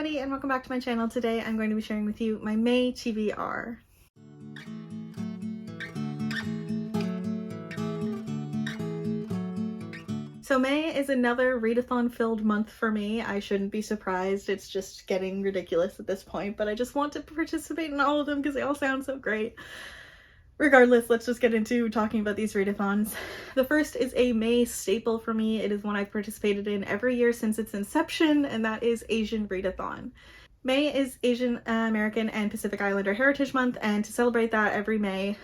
everybody and welcome back to my channel. Today I'm going to be sharing with you my May TBR. So May is another readathon filled month for me. I shouldn't be surprised. It's just getting ridiculous at this point, but I just want to participate in all of them because they all sound so great. Regardless, let's just get into talking about these readathons. The first is a May staple for me. It is one I've participated in every year since its inception, and that is Asian Readathon. May is Asian American and Pacific Islander Heritage Month, and to celebrate that every May,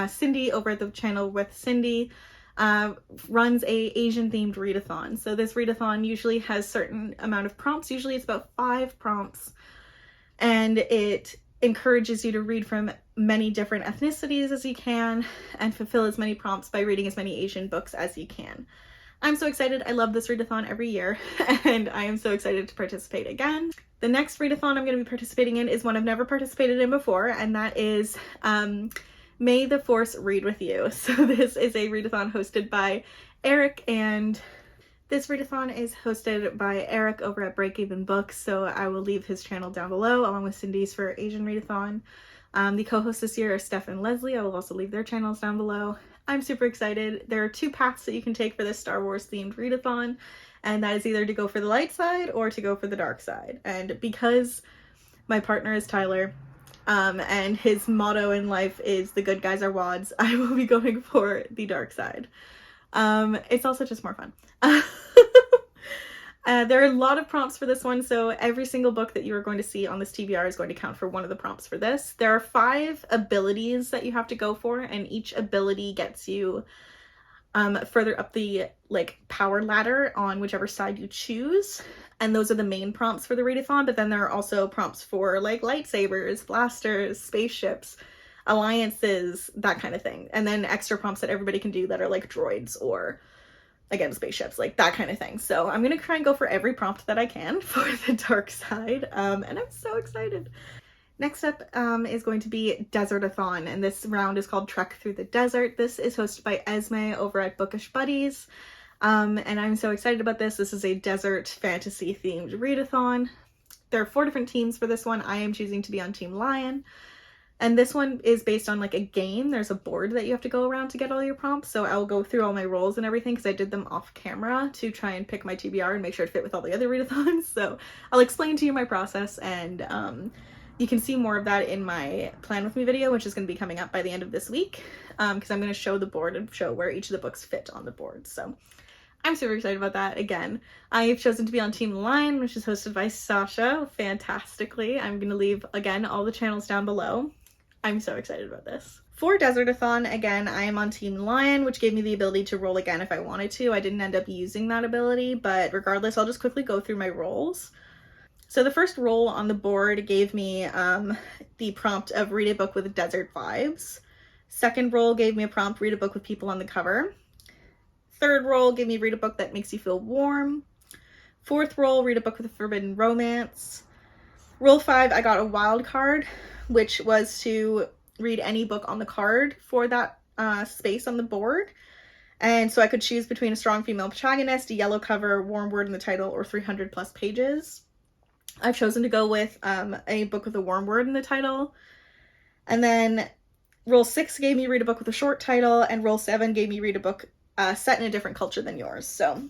Cindy over at the channel with Cindy runs a Asian themed readathon. So this readathon usually has certain amount of prompts. Usually it's about 5 prompts, and it encourages you to read from many different ethnicities as you can and fulfill as many prompts by reading as many Asian books as you can. I'm so excited. I love this readathon every year and I am so excited to participate again. The next readathon I'm going to be participating in is one I've never participated in before, and that is May the Force Read With You. So this is a readathon hosted by Eric, and this readathon is hosted by Eric over at Break Even Books, so I will leave his channel down below along with Cindy's for Asian Readathon. The co-hosts this year are Steph and Leslie. I will also leave their channels down below. I'm super excited. There are 2 paths that you can take for this Star Wars themed readathon, and that is either to go for the light side or to go for the dark side. And because my partner is Tyler, and his motto in life is the good guys are wads, I will be going for the dark side. It's also just more fun. There are a lot of prompts for this one, so every single book that you are going to see on this TBR is going to count for one of the prompts for this. There are 5 abilities that you have to go for, and each ability gets you further up the power ladder on whichever side you choose, and those are the main prompts for the readathon. But then there are also prompts for lightsabers, blasters, spaceships, alliances, that kind of thing, and then extra prompts that everybody can do that are droids or again spaceships, that kind of thing. So I'm gonna try and go for every prompt that I can for the dark side, and I'm so excited. Next up is going to be Desert-a-thon, and this round is called Trek Through the Desert. This is hosted by Esme over at Bookish Buddies, and I'm so excited about this. This is a desert fantasy themed readathon. There are 4 different teams for this one. I am choosing to be on Team Lion. And this one is based on a game. There's a board that you have to go around to get all your prompts. So I'll go through all my roles and everything because I did them off camera to try and pick my TBR and make sure it fit with all the other readathons. So I'll explain to you my process, and you can see more of that in my Plan With Me video, which is going to be coming up by the end of this week, because I'm going to show the board and show where each of the books fit on the board. So I'm super excited about that. Again, I've chosen to be on Team Lion, which is hosted by Sasha fantastically. I'm going to leave, again, all the channels down below. I'm so excited about this. For Desert-a-thon, again, I am on Team Lion, which gave me the ability to roll again if I wanted to. I didn't end up using that ability, but regardless, I'll just quickly go through my roles. So the first role on the board gave me the prompt of read a book with desert vibes. Second role gave me a prompt, read a book with people on the cover. Third role gave me read a book that makes you feel warm. Fourth role, read a book with a forbidden romance. Role 5, I got a wild card, which was to read any book on the card for that space on the board. And so I could choose between a strong female protagonist, a yellow cover, warm word in the title, or 300 plus pages. I've chosen to go with a book with a warm word in the title. And then role 6 gave me read a book with a short title, and role 7 gave me read a book set in a different culture than yours. So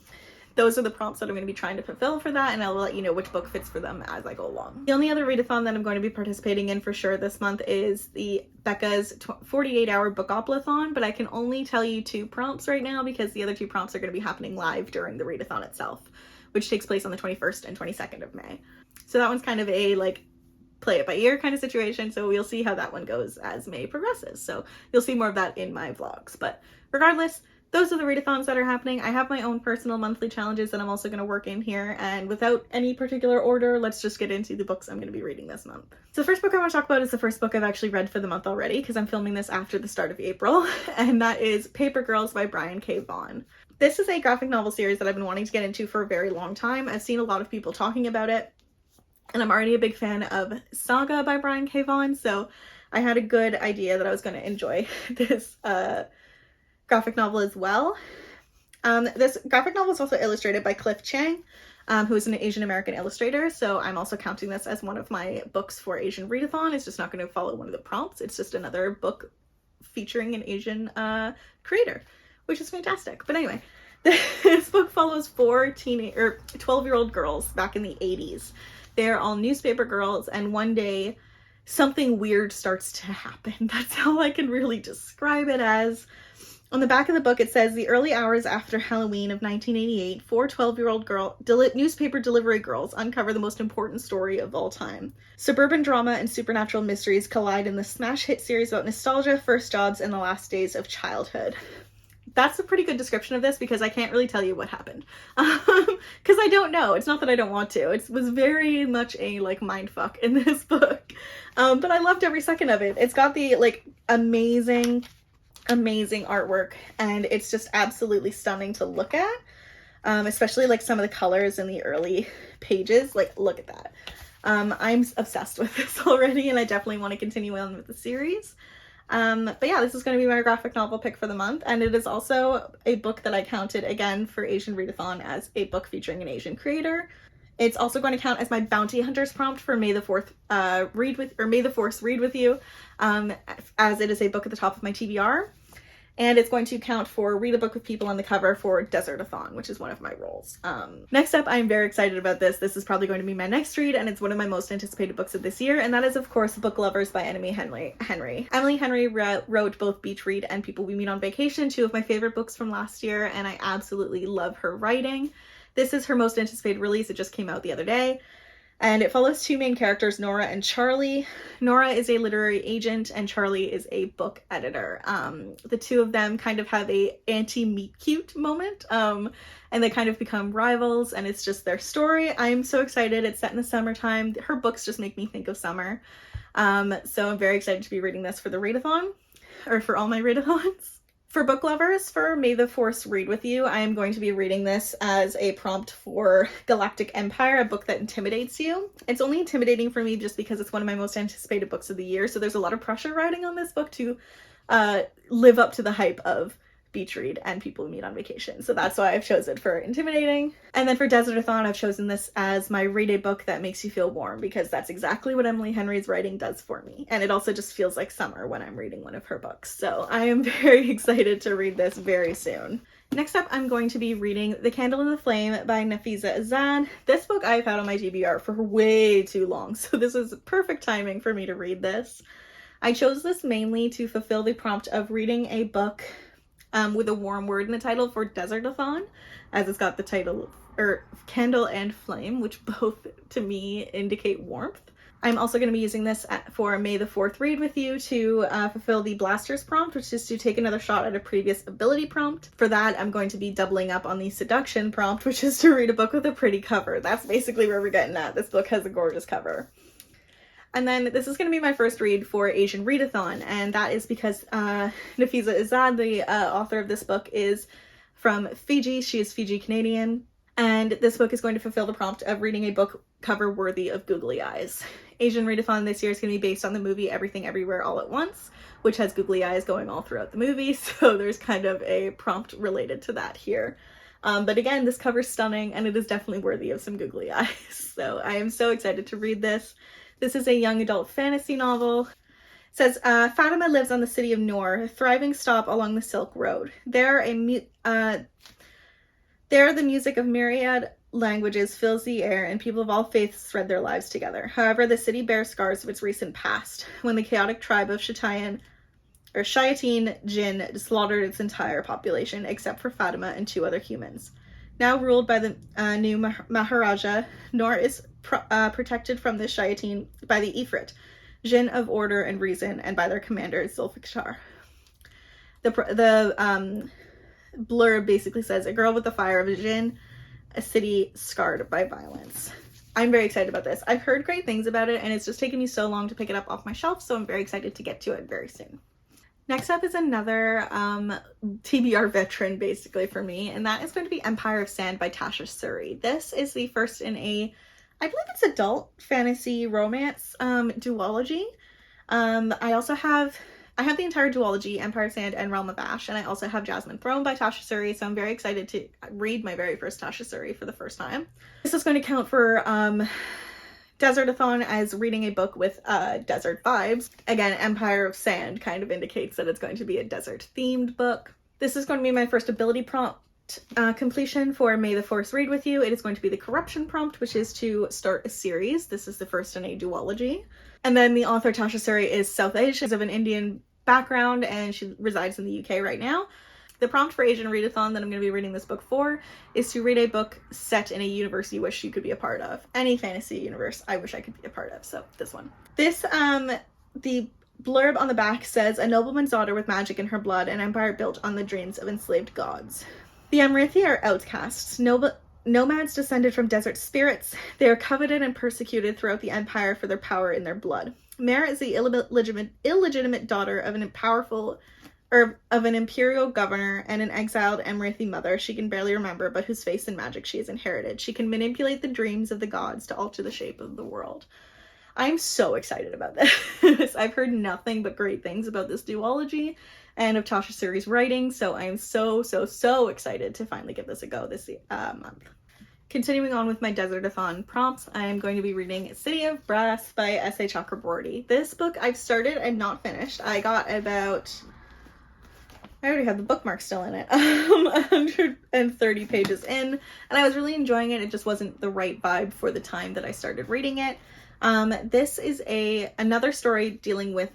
those are the prompts that I'm going to be trying to fulfill for that, and I'll let you know which book fits for them as I go along. The only other readathon that I'm going to be participating in for sure this month is the Becca's 48-hour bookoplathon, but I can only tell you 2 prompts right now because the other 2 prompts are going to be happening live during the readathon itself, which takes place on the 21st and 22nd of May. So that one's kind of a play it by ear kind of situation, so we'll see how that one goes as May progresses. So you'll see more of that in my vlogs, but regardless, those are the readathons that are happening. I have my own personal monthly challenges that I'm also going to work in here, and without any particular order, let's just get into the books I'm going to be reading this month. So the first book I want to talk about is the first book I've actually read for the month already, because I'm filming this after the start of April, and that is Paper Girls by Brian K. Vaughan. This is a graphic novel series that I've been wanting to get into for a very long time. I've seen a lot of people talking about it, and I'm already a big fan of Saga by Brian K. Vaughan, so I had a good idea that I was going to enjoy this graphic novel as well. This graphic novel is also illustrated by Cliff Chang, who is an Asian American illustrator. So I'm also counting this as one of my books for Asian readathon. It's just not going to follow one of the prompts. It's just another book featuring an Asian creator, which is fantastic. But anyway, this book follows 4 12-year-old girls back in the 80s. They're all newspaper girls, and one day something weird starts to happen. That's how I can really describe it as. On the back of the book, it says, the early hours after Halloween of 1988, 4 12-year-old newspaper delivery girls uncover the most important story of all time. Suburban drama and supernatural mysteries collide in the smash hit series about nostalgia, first jobs, and the last days of childhood. That's a pretty good description of this because I can't really tell you what happened. Because I don't know. It's not that I don't want to. It was very much a, like, mindfuck in this book. But I loved every second of it. It's got the, like, amazing artwork, and it's just absolutely stunning to look at, especially like some of the colors in the early pages. Like, look at that. I'm obsessed with this already, and I definitely want to continue on with the series. But yeah, this is going to be my graphic novel pick for the month, and it is also a book that I counted again for Asian Readathon as a book featuring an Asian creator. It's also going to count as my Bounty Hunters prompt for May the 4th May the Force read with you, as it is a book at the top of my TBR. And it's going to count for read a book with people on the cover for Desert-a-thon, which is one of my roles. Next up, I'm very excited about this. This is probably going to be my next read, and it's one of my most anticipated books of this year, and that is, of course, Book Lovers by Emily Henry. Emily Henry wrote both Beach Read and People We Meet on Vacation, 2 of my favorite books from last year, and I absolutely love her writing. This is her most anticipated release. It just came out the other day. And it follows 2 main characters, Nora and Charlie. Nora is a literary agent and Charlie is a book editor. The 2 of them kind of have a anti-meet cute moment, and they kind of become rivals, and it's just their story. I'm so excited. It's set in the summertime. Her books just make me think of summer. So I'm very excited to be reading this for the readathon, or for all my readathons. For book lovers, for May the Force read with you, I am going to be reading this as a prompt for Galactic Empire, a book that intimidates you. It's only intimidating for me just because it's one of my most anticipated books of the year, so there's a lot of pressure riding on this book to live up to the hype of Beach Read and People We Meet on Vacation. So that's why I've chosen for intimidating. And then for Desert-a-thon, I've chosen this as my read a book that makes you feel warm, because that's exactly what Emily Henry's writing does for me. And it also just feels like summer when I'm reading one of her books. So I am very excited to read this very soon. Next up, I'm going to be reading The Candle and the Flame by Nafisa Azad. This book I've had on my TBR for way too long, so this is perfect timing for me to read this. I chose this mainly to fulfill the prompt of reading a book with a warm word in the title for Desert-a-thon, as it's got the title, or Candle and Flame, which both to me indicate warmth. I'm also going to be using this for May the 4th read with you to fulfill the Blasters prompt, which is to take another shot at a previous ability prompt. For that, I'm going to be doubling up on the Seduction prompt, which is to read a book with a pretty cover. That's basically where we're getting at. This book has a gorgeous cover. And then this is going to be my first read for Asian Readathon, and that is because Nafisa Azad, the author of this book, is from Fiji. She is Fiji Canadian, and this book is going to fulfill the prompt of reading a book cover worthy of googly eyes. Asian Readathon this year is going to be based on the movie Everything Everywhere All at Once, which has googly eyes going all throughout the movie, so there's kind of a prompt related to that here. But again, this cover's stunning, and it is definitely worthy of some googly eyes, so I am so excited to read this. This is a young adult fantasy novel. It says, Fatima lives on the city of Noor, a thriving stop along the Silk Road. There, the music of myriad languages fills the air, and people of all faiths thread their lives together. However, the city bears scars of its recent past, when the chaotic tribe of Shayateen Jinn slaughtered its entire population, except for Fatima and 2 other humans. Now ruled by the new Maharaja, Noor is protected from the Shayateen by the Ifrit, Jinn of order and reason, and by their commander, Zulfikar. The blurb basically says, a girl with the fire of a Jinn, a city scarred by violence. I'm very excited about this. I've heard great things about it, and it's just taken me so long to pick it up off my shelf, so I'm very excited to get to it very soon. Next up is another TBR veteran, basically, for me, and that is going to be Empire of Sand by Tasha Suri. This is the first in a, I believe it's adult fantasy romance duology. I also have I have the entire duology, Empire of Sand and Realm of Ash, and I also have Jasmine Throne by Tasha Suri, so I'm very excited to read my very first Tasha Suri for the first time. This is going to count for desert-a-thon as reading a book with desert vibes. Again, Empire of Sand kind of indicates that it's going to be a desert-themed book. This is going to be my first ability prompt completion for May the Force Read With You. It is going to be the corruption prompt, which is to start a series. This is the first in a duology. And then the author Tasha Suri is South Asian, of an Indian background, and she resides in the UK right now. The prompt for Asian Readathon that I'm going to be reading this book for is to read a book set in a universe you wish you could be a part of. Any fantasy universe I wish I could be a part of, so this one. This, the blurb on the back says, a nobleman's daughter with magic in her blood, an empire built on the dreams of enslaved gods. The Amrithi are outcasts, nomads descended from desert spirits. They are coveted and persecuted throughout the empire for their power in their blood. Mare is the illegitimate daughter of an imperial governor and an exiled Amrithi mother she can barely remember, but whose face and magic she has inherited. She can manipulate the dreams of the gods to alter the shape of the world. I'm so excited about this. I've heard nothing but great things about this duology and of Tasha Suri's writing, so I'm so excited to finally give this a go this month. Continuing on with my Desert-a-thon prompts, I am going to be reading City of Brass by S.A. Chakraborty. This book I've started and not finished. I already have the bookmark still in it. 130 pages in, and I was really enjoying it. It just wasn't the right vibe for the time that I started reading it. This is another story dealing with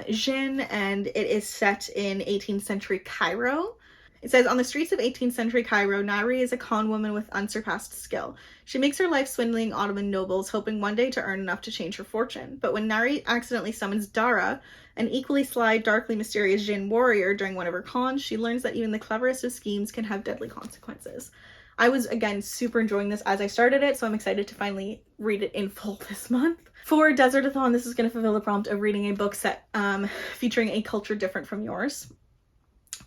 Jinn, and it is set in 18th century Cairo. It says, on the streets of 18th century Cairo, Nari is a con woman with unsurpassed skill. She makes her life swindling Ottoman nobles, hoping one day to earn enough to change her fortune. But when Nari accidentally summons Dara, an equally sly, darkly mysterious Jinn warrior, during one of her cons, she learns that even the cleverest of schemes can have deadly consequences. I was, again, super enjoying this as I started it, so I'm excited to finally read it in full this month. For Desert-a-thon, this is going to fulfill the prompt of reading a book set featuring a culture different from yours.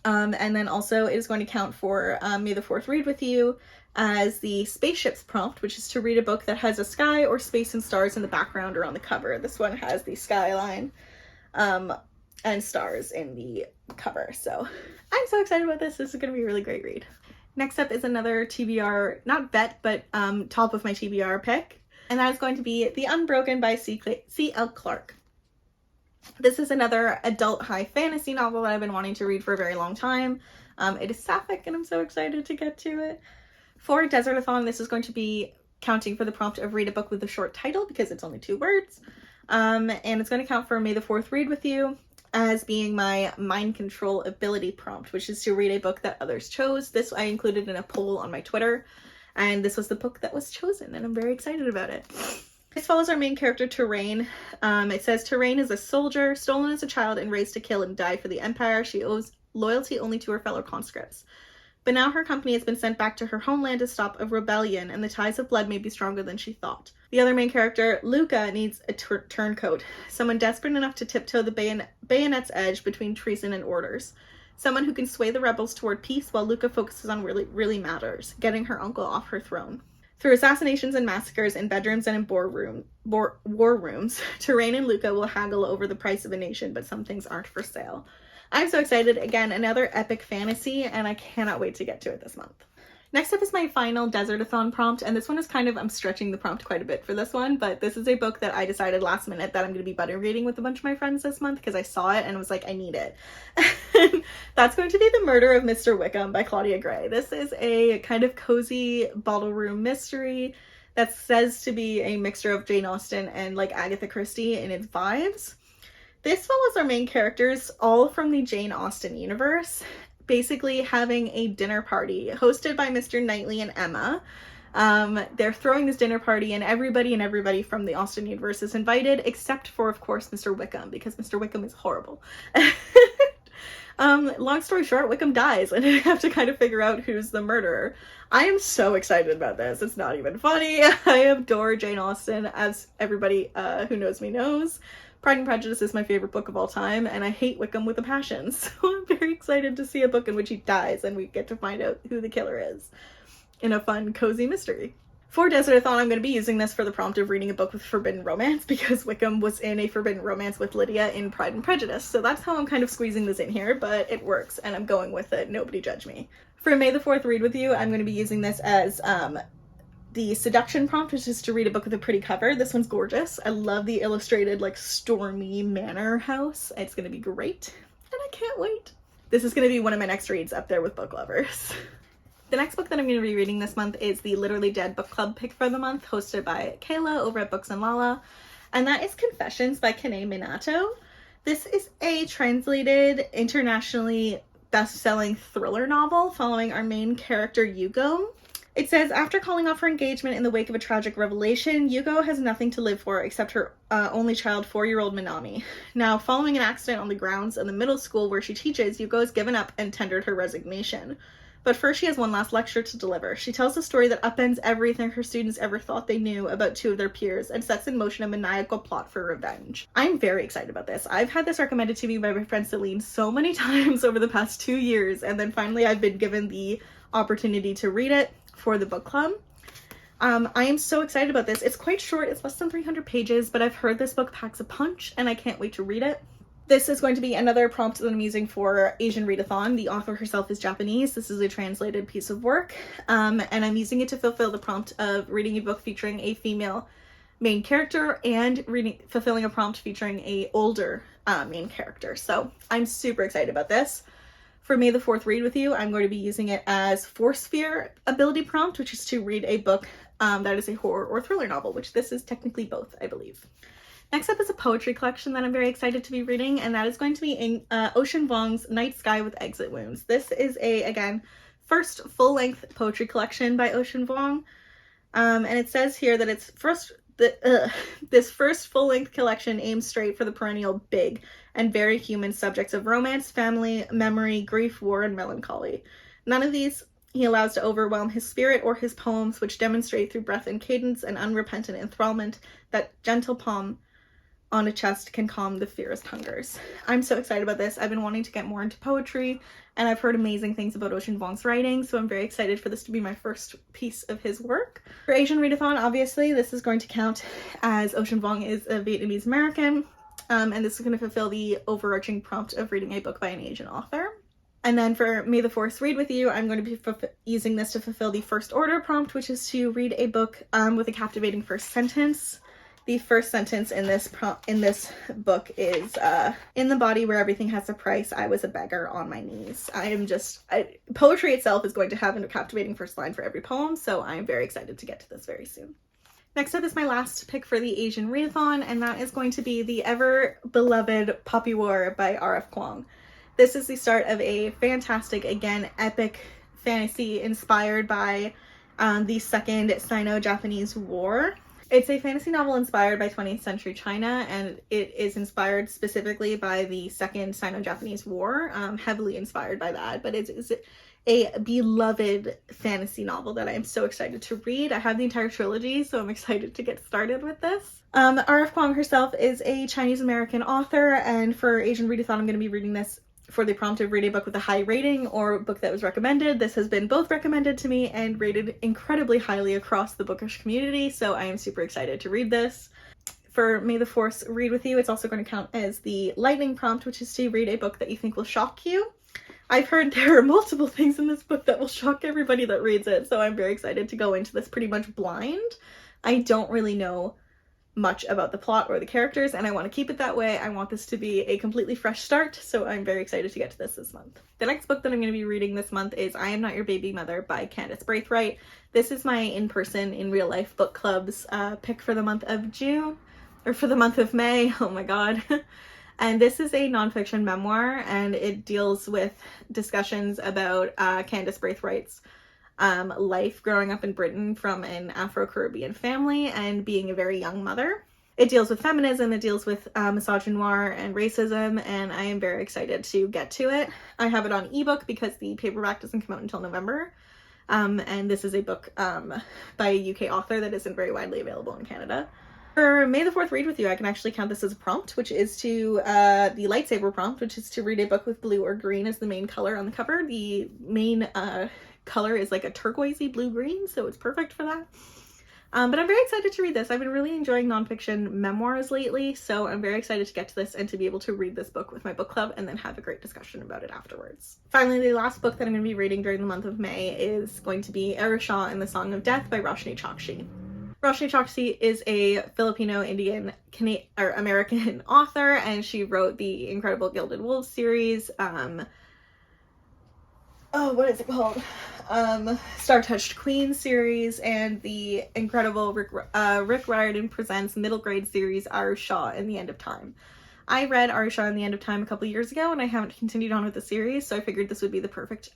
And then also it is going to count for May the 4th Read With You as the spaceships prompt, which is to read a book that has a sky or space and stars in the background or on the cover. This one has the skyline and stars in the cover. So I'm so excited about this. This is going to be a really great read. Next up is another TBR, not vet, but top of my TBR pick. And that is going to be The Unbroken by C.L. Clarke. This is another adult high fantasy novel that I've been wanting to read for a very long time. It is sapphic and I'm so excited to get to it. For Desert-a-thon, this is going to be counting for the prompt of read a book with a short title because it's only 2 words. And it's going to count for May the 4th Read With You as being my mind control ability prompt, which is to read a book that others chose. This I included in a poll on my Twitter, and this was the book that was chosen, and I'm very excited about it. This follows our main character, Terrain. It says, Terrain is a soldier, stolen as a child and raised to kill and die for the Empire. She owes loyalty only to her fellow conscripts. But now her company has been sent back to her homeland to stop a rebellion, and the ties of blood may be stronger than she thought. The other main character, Luca, needs a turncoat, someone desperate enough to tiptoe the bayonet's edge between treason and orders. Someone who can sway the rebels toward peace while Luca focuses on what really matters, getting her uncle off her throne. Through assassinations and massacres in bedrooms and in war rooms, Terrain and Luca will haggle over the price of a nation, but some things aren't for sale. I'm so excited. Again, another epic fantasy, and I cannot wait to get to it this month. Next up is my final Desert-a-thon prompt, and this one is I'm stretching the prompt quite a bit for this one, but this is a book that I decided last minute that I'm going to be butter reading with a bunch of my friends this month because I saw it and was like, I need it. That's going to be The Murder of Mr. Wickham by Claudia Gray. This is a kind of cozy bottle room mystery that says to be a mixture of Jane Austen and like Agatha Christie in its vibes. This follows our main characters, all from the Jane Austen universe, basically having a dinner party hosted by Mr. Knightley and Emma. They're throwing this dinner party and everybody from the Austen universe is invited, except for, of course, Mr. Wickham, because Mr. Wickham is horrible. Long story short, Wickham dies and they have to kind of figure out who's the murderer. I am so excited about this. It's not even funny. I adore Jane Austen, as everybody who knows me knows. Pride and Prejudice is my favorite book of all time, and I hate Wickham with a passion, so I'm very excited to see a book in which he dies and we get to find out who the killer is in a fun, cozy mystery. For desert-a-thon, I'm going to be using this for the prompt of reading a book with forbidden romance because Wickham was in a forbidden romance with Lydia in Pride and Prejudice. So that's how I'm kind of squeezing this in here, but it works and I'm going with it. Nobody judge me. For May the 4th read with you, I'm going to be using this as the seduction prompt, which is to read a book with a pretty cover. This one's gorgeous. I love the illustrated, like, stormy manor house. It's going to be great, and I can't wait. This is going to be one of my next reads up there with book lovers. The next book that I'm going to be reading this month is the Literally Dead book club pick for the month, hosted by Kayla over at Books and Lala, and that is Confessions by Kanae Minato. This is a translated, internationally best-selling thriller novel following our main character, Yugo. It says, after calling off her engagement in the wake of a tragic revelation, Yugo has nothing to live for except her only child, 4-year-old Minami. Now, following an accident on the grounds of the middle school where she teaches, Yugo has given up and tendered her resignation. But first she has one last lecture to deliver. She tells a story that upends everything her students ever thought they knew about 2 of their peers and sets in motion a maniacal plot for revenge. I'm very excited about this. I've had this recommended to me by my friend Celine so many times over the past 2 years, and then finally I've been given the opportunity to read it for the book club. I am so excited about this. It's quite short, it's less than 300 pages, but I've heard this book packs a punch and I can't wait to read it. This is going to be another prompt that I'm using for Asian readathon. The author herself is Japanese. This is a translated piece of work, and I'm using it to fulfill the prompt of reading a book featuring a female main character and fulfilling a prompt featuring a older main character. So I'm super excited about this. For May the 4th read with you, I'm going to be using it as Force Sphere ability prompt, which is to read a book that is a horror or thriller novel, which this is technically both, I believe. Next up is a poetry collection that I'm very excited to be reading, and that is going to be in Ocean Vuong's Night Sky with Exit Wounds. This is again, first full-length poetry collection by Ocean Vuong, and it says here that it's this first full-length collection aims straight for the perennial big and very human subjects of romance, family, memory, grief, war, and melancholy. None of these he allows to overwhelm his spirit or his poems, which demonstrate through breath and cadence and unrepentant enthrallment that gentle palm on a chest can calm the fiercest hungers. I'm so excited about this. I've been wanting to get more into poetry, and I've heard amazing things about Ocean Vuong's writing, so I'm very excited for this to be my first piece of his work. For Asian readathon, obviously, this is going to count as Ocean Vuong is a Vietnamese American, and this is going to fulfill the overarching prompt of reading a book by an Asian author. And then for May the 4th read with you, I'm going to be using this to fulfill the first order prompt, which is to read a book with a captivating first sentence. The first sentence in this book is, in the body where everything has a price, I was a beggar on my knees. Poetry itself is going to have a captivating first line for every poem, so I am very excited to get to this very soon. Next up is my last pick for the Asian readathon, and that is going to be the ever-beloved Poppy War by R.F. Kuang. This is the start of a fantastic, again, epic fantasy inspired by the Second Sino-Japanese War. It's a fantasy novel inspired by 20th century China, and it is inspired specifically by the Second Sino-Japanese War, heavily inspired by that, but it's a beloved fantasy novel that I am so excited to read. I have the entire trilogy, so I'm excited to get started with this. R.F. Kuang herself is a Chinese-American author, and for Asian readathon, I'm going to be reading this for the prompt of read a book with a high rating or a book that was recommended. This has been both recommended to me and rated incredibly highly across the bookish community, so I am super excited to read this. For May the 4th read with you, it's also going to count as the lightning prompt, which is to read a book that you think will shock you. I've heard there are multiple things in this book that will shock everybody that reads it, so I'm very excited to go into this pretty much blind. I don't really know much about the plot or the characters, and I want to keep it that way. I want this to be a completely fresh start, so I'm very excited to get to this month. The next book that I'm going to be reading this month is I Am Not Your Baby Mother by Candace Braithwaite. This is my in-person, in real life book club's pick for the month of June, or for the month of May, oh my god. And this is a nonfiction memoir, and it deals with discussions about Candace Braithwaite's life growing up in Britain from an Afro-Caribbean family and being a very young mother. It deals with feminism, it deals with misogynoir and racism, and I am very excited to get to it. I have it on ebook because the paperback doesn't come out until November, and this is a book by a UK author that isn't very widely available in Canada. For May the 4th read with you, I can actually count this as a prompt, which is to the lightsaber prompt, which is to read a book with blue or green as the main color on the cover. The main color is like a turquoisey blue-green, so it's perfect for that. But I'm very excited to read this. I've been really enjoying nonfiction memoirs lately, so I'm very excited to get to this and to be able to read this book with my book club and then have a great discussion about it afterwards. Finally, the last book that I'm going to be reading during the month of May is going to be Shah and the Song of Death by Roshni Chokshi. Roshni Chokshi is a Filipino-Indian American author, and she wrote the incredible Gilded Wolves series. What is it called? Star-Touched Queen series, and the incredible Rick Riordan Presents middle grade series Shah and the End of Time. I read Shah and the End of Time a couple years ago, and I haven't continued on with the series, so I figured this would be the perfect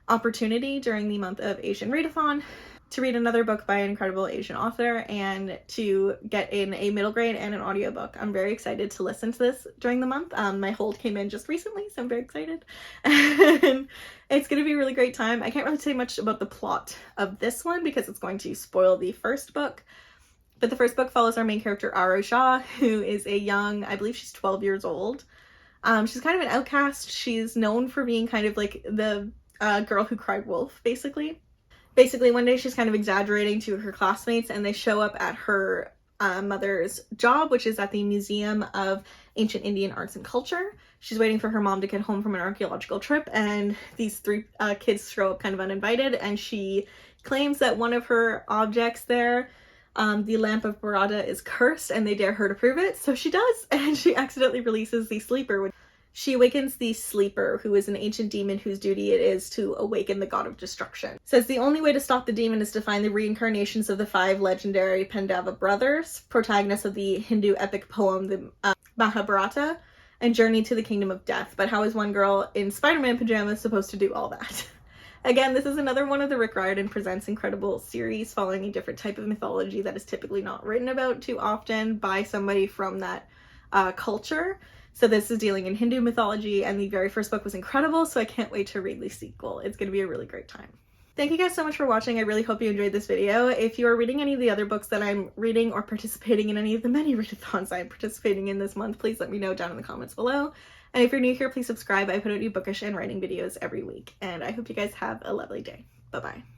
opportunity during the month of Asian Readathon to read another book by an incredible Asian author and to get in a middle grade and an audiobook. I'm very excited to listen to this during the month. My hold came in just recently, so I'm very excited. And it's going to be a really great time. I can't really say much about the plot of this one because it's going to spoil the first book. But the first book follows our main character, Shah, who is a young, I believe she's 12 years old. She's kind of an outcast. She's known for being kind of like the girl who cried wolf, basically. Basically, one day she's kind of exaggerating to her classmates, and they show up at her mother's job, which is at the Museum of Ancient Indian Arts and Culture. She's waiting for her mom to get home from an archaeological trip, and these three kids show up kind of uninvited, and she claims that one of her objects there, the lamp of Barada, is cursed, and they dare her to prove it, so she does, and she accidentally releases the sleeper. She awakens the Sleeper, who is an ancient demon whose duty it is to awaken the god of destruction. Says the only way to stop the demon is to find the reincarnations of the 5 legendary Pandava brothers, protagonists of the Hindu epic poem, the Mahabharata, and journey to the kingdom of death. But how is one girl in Spider-Man pajamas supposed to do all that? Again, this is another one of the Rick Riordan Presents incredible series following a different type of mythology that is typically not written about too often by somebody from that culture. So this is dealing in Hindu mythology, and the very first book was incredible, so I can't wait to read the sequel. It's going to be a really great time. Thank you guys so much for watching. I really hope you enjoyed this video. If you are reading any of the other books that I'm reading or participating in any of the many readathons I'm participating in this month, please let me know down in the comments below. And if you're new here, please subscribe. I put out new bookish and writing videos every week. And I hope you guys have a lovely day. Bye-bye.